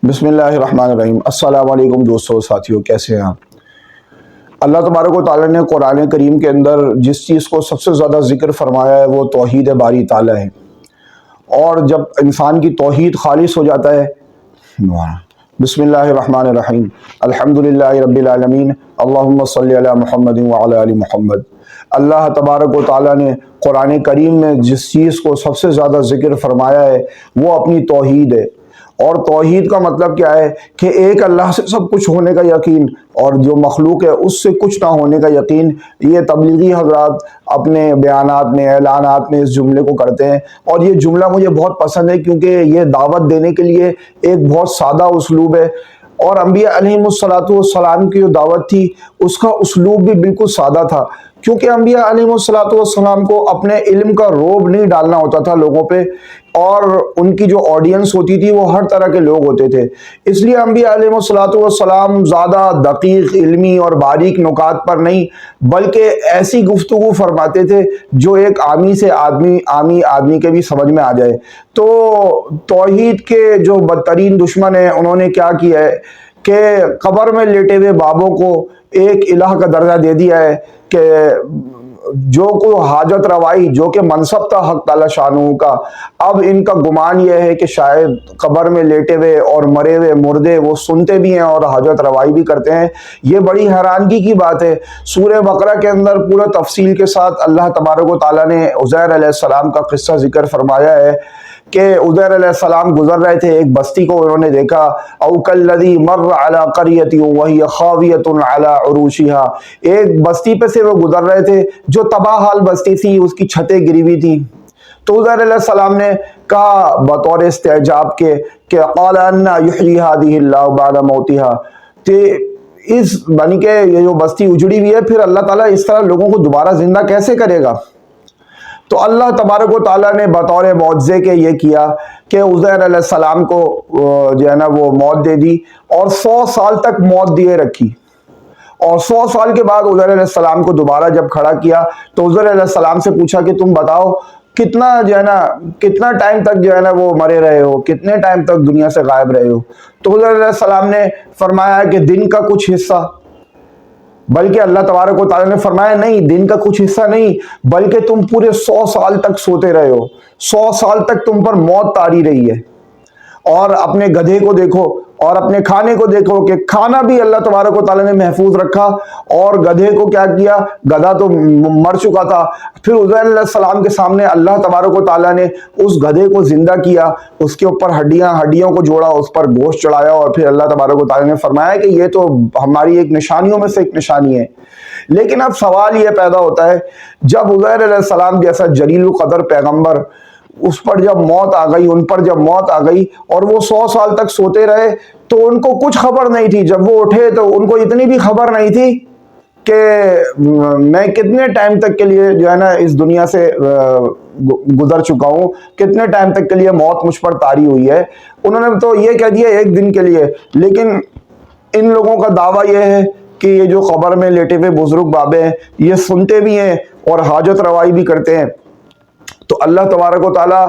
بسم اللہ الرحمن الرحیم۔ السلام علیکم دوستو ساتھیوں، کیسے ہیں آپ؟ اللہ تبارک و تعالیٰ نے قرآن کریم کے اندر جس چیز کو سب سے زیادہ ذکر فرمایا ہے وہ توحید باری تعالیٰ ہے، اور جب انسان کی توحید خالص ہو جاتا ہے، بسم اللہ الرحمن الرحیم، الحمدللہ رب العالمین، اللہم صلی علی محمد وعلی آل محمد۔ اللہ تبارک و تعالیٰ نے قرآن کریم میں جس چیز کو سب سے زیادہ ذکر فرمایا ہے وہ اپنی توحید ہے۔ اور توحید کا مطلب کیا ہے کہ ایک اللہ سے سب کچھ ہونے کا یقین، اور جو مخلوق ہے اس سے کچھ نہ ہونے کا یقین۔ یہ تبلیغی حضرات اپنے بیانات میں، اعلانات میں اس جملے کو کرتے ہیں، اور یہ جملہ مجھے بہت پسند ہے کیونکہ یہ دعوت دینے کے لیے ایک بہت سادہ اسلوب ہے، اور انبیاء علیہم السلام کی جو دعوت تھی اس کا اسلوب بھی بالکل سادہ تھا، کیونکہ انبیاء علیہم السلام کو اپنے علم کا روب نہیں ڈالنا ہوتا تھا لوگوں پہ، اور ان کی جو آڈینس ہوتی تھی وہ ہر طرح کے لوگ ہوتے تھے۔ اس لیے انبیاء علیہم السلام زیادہ دقیق علمی اور باریک نکات پر نہیں، بلکہ ایسی گفتگو فرماتے تھے جو ایک عامی سے عامی آدمی کے بھی سمجھ میں آ جائے۔ تو توحید کے جو بدترین دشمن ہیں انہوں نے کیا کیا ہے کہ قبر میں لیٹے ہوئے بابوں کو ایک الہ کا درجہ دے دیا ہے، کہ جو کو حاجت روائی، جو کہ منصب تھا حق تعالی شانہ کا، اب ان کا گمان یہ ہے کہ شاید قبر میں لیٹے ہوئے اور مرے ہوئے مردے وہ سنتے بھی ہیں اور حاجت روائی بھی کرتے ہیں۔ یہ بڑی حیرانگی کی بات ہے۔ سورہ بقرہ کے اندر پورا تفصیل کے ساتھ اللہ تبارک و تعالیٰ نے عزیر علیہ السلام کا قصہ ذکر فرمایا ہے کہ عزیر علیہ السلام گزر رہے تھے، ایک بستی کو انہوں نے دیکھا، او کالذی مر علی قریۃ وہی خاویۃ علی عروشها، ایک بستی پہ سے وہ گزر رہے تھے جو تباہ حال بستی تھی، اس کی چھتیں گری ہوئی تھی۔ تو عزیر علیہ السلام نے کہا بطور استعجاب کے کہ قال انا یحیی ہذہ اللہ بعد موتها، کہ اس بنی کے یہ جو بستی اجڑی ہوئی ہے پھر اللہ تعالیٰ اس طرح لوگوں کو دوبارہ زندہ کیسے کرے گا؟ تو اللہ تبارک و تعالیٰ نے بطور معجزے کے یہ کیا کہ عزیر علیہ السلام کو جو ہے نا وہ موت دے دی، اور 100 سال تک موت دیے رکھی، اور 100 سال کے بعد عزیر علیہ السلام کو دوبارہ جب کھڑا کیا تو عزیر علیہ السلام سے پوچھا کہ تم بتاؤ کتنا جو ہے نا کتنا ٹائم تک جو ہے نا وہ مرے رہے ہو، کتنے ٹائم تک دنیا سے غائب رہے ہو؟ تو عزیر علیہ السلام نے فرمایا کہ دن کا کچھ حصہ، بلکہ اللہ تبارک و تعالیٰ نے فرمایا نہیں، دن کا کچھ حصہ نہیں، بلکہ تم پورے 100 سال تک سوتے رہے ہو، 100 سال تک تم پر موت طاری رہی ہے۔ اور اپنے گدھے کو دیکھو اور اپنے کھانے کو دیکھو کہ کھانا بھی اللہ تبارک و تعالیٰ نے محفوظ رکھا، اور گدھے کو کیا کیا، گدھا تو مر چکا تھا، پھر عزیر علیہ السلام کے سامنے اللہ تبارک و تعالیٰ نے اس گدھے کو زندہ کیا، اس کے اوپر ہڈیوں کو جوڑا، اس پر گوشت چڑھایا، اور پھر اللہ تبارک و تعالیٰ نے فرمایا کہ یہ تو ہماری ایک نشانیوں میں سے ایک نشانی ہے۔ لیکن اب سوال یہ پیدا ہوتا ہے، جب عزیر علیہ السلام جیسا جلیل القدر پیغمبر، اس پر جب موت آ گئی، ان پر جب موت آ گئی اور وہ 100 سال تک سوتے رہے، تو ان کو کچھ خبر نہیں تھی، جب وہ اٹھے تو ان کو اتنی بھی خبر نہیں تھی کہ میں کتنے ٹائم تک کے لیے جو ہے نا اس دنیا سے گزر چکا ہوں، کتنے ٹائم تک کے لیے موت مجھ پر طاری ہوئی ہے۔ انہوں نے تو یہ کہہ دیا ایک دن کے لیے، لیکن ان لوگوں کا دعویٰ یہ ہے کہ یہ جو قبر میں لیٹے ہوئے بزرگ بابے ہیں یہ سنتے بھی ہیں اور حاجت روائی بھی کرتے ہیں۔ تو اللہ تبارک و تعالیٰ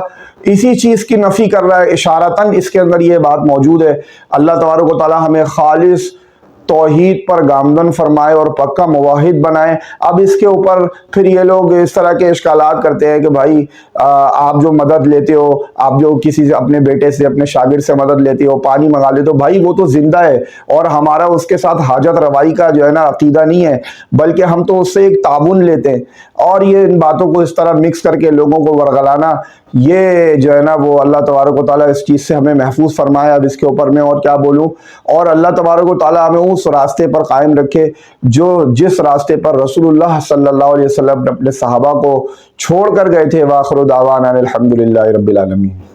اسی چیز کی نفی کر رہا ہے، اشارتاً اس کے اندر یہ بات موجود ہے۔ اللہ تبارک و تعالیٰ ہمیں خالص توحید پر گامزن فرمائے اور پکا موحد بنائے۔ اب اس کے اوپر پھر یہ لوگ اس طرح کے اشکالات کرتے ہیں کہ بھائی آپ جو مدد لیتے ہو، آپ جو کسی سے اپنے بیٹے سے اپنے شاگرد سے مدد لیتے ہو، پانی منگا لیتے ہو، بھائی وہ تو زندہ ہے اور ہمارا اس کے ساتھ حاجت روائی کا جو ہے نا عقیدہ نہیں ہے، بلکہ ہم تو اس سے ایک تعاون لیتے ہیں۔ اور یہ ان باتوں کو اس طرح مکس کر کے لوگوں کو ورغلانا، یہ جو ہے نا وہ اللہ تبارک و تعالیٰ اس چیز سے ہمیں محفوظ فرمائے۔ اب اس کے اوپر میں اور کیا بولوں، اور اللہ تبارک و تعالیٰ ہمیں اس راستے پر قائم رکھے جس راستے پر رسول اللہ صلی اللہ علیہ وسلم نے اپنے صحابہ کو چھوڑ کر گئے تھے۔ وآخر دعوانا الحمدللہ رب العالمین۔